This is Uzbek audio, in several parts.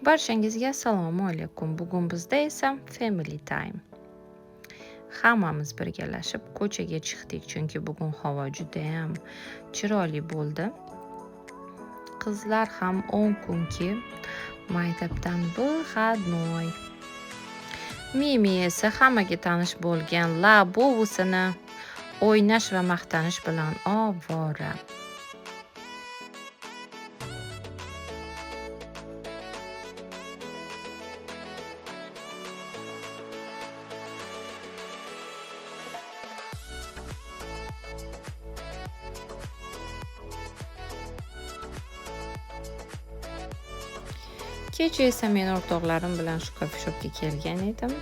Barchangizga assalomu alaykum. Bugun bizda esa family time. Hammamiz birgalashib ko'chaga chiqdik, chunki bugun havo juda ham chiroyli bo'ldi. Qizlar ham 10 kunki maktabdan выходной. Mimi esa hammaga tanish bo'lgan La buvusini o'ynash va maqtanish bilan ovora. Kecha esa men o'rtoqlarim bilan shu kofe-shopga kelgan edim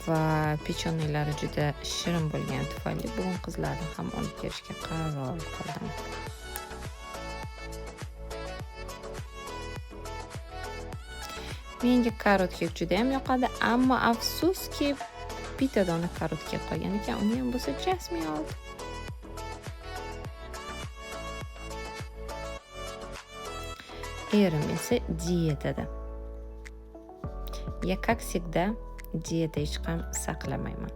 va pechonelari juda shirin bo'lgani tufayli bugun qizlarni ham olib kelishga qaror qildim. Menga karot kek juda ham yoqadi, ammo afsuski bitta dona karot kek qolgan ekan, uni ham bo'lsa Jasmine oldi. Erim esa dietada. Я, как всегда, dieta hech ham saqlamayman.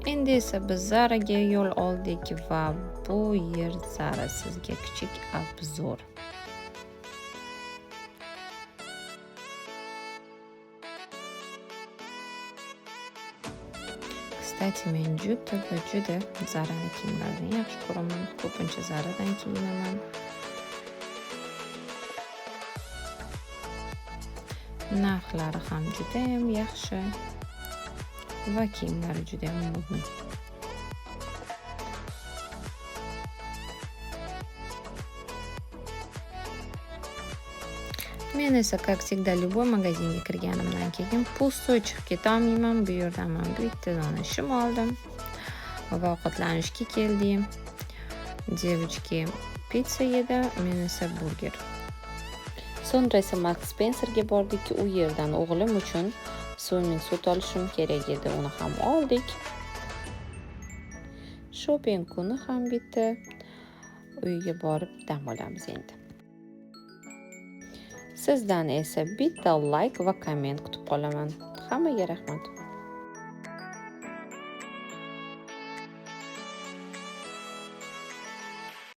Endi esa biz Zaraga yo'l oldik va bu yer Zara sizga kichik obzor. Kстати, men juda va juda Zarani kiyimlarini yaxshi ko'raman. Ko'pincha Zaradan kiyinaman. Narxlari ham juda ham yaxshi va kiyimlari juda ham modniy. Men esa, как всегда, любой magazinga kirganimdan keyin pustoy chiqib ketolmayman. Bu yerdan men bitta dona shim oldim va ovqatlanishga keldim. Девочки pizza yedi, men esa burger. So'ngra esa Max Spencerga bordik. U yerdan o'g'lim uchun swimming suit olishim kerak edi. Uni ham oldik. Shopping kuni ham bitta. Uyga borib dam olamiz endi. Sizdan esa bitta like va komment kutib qolaman. Hammaga rahmat.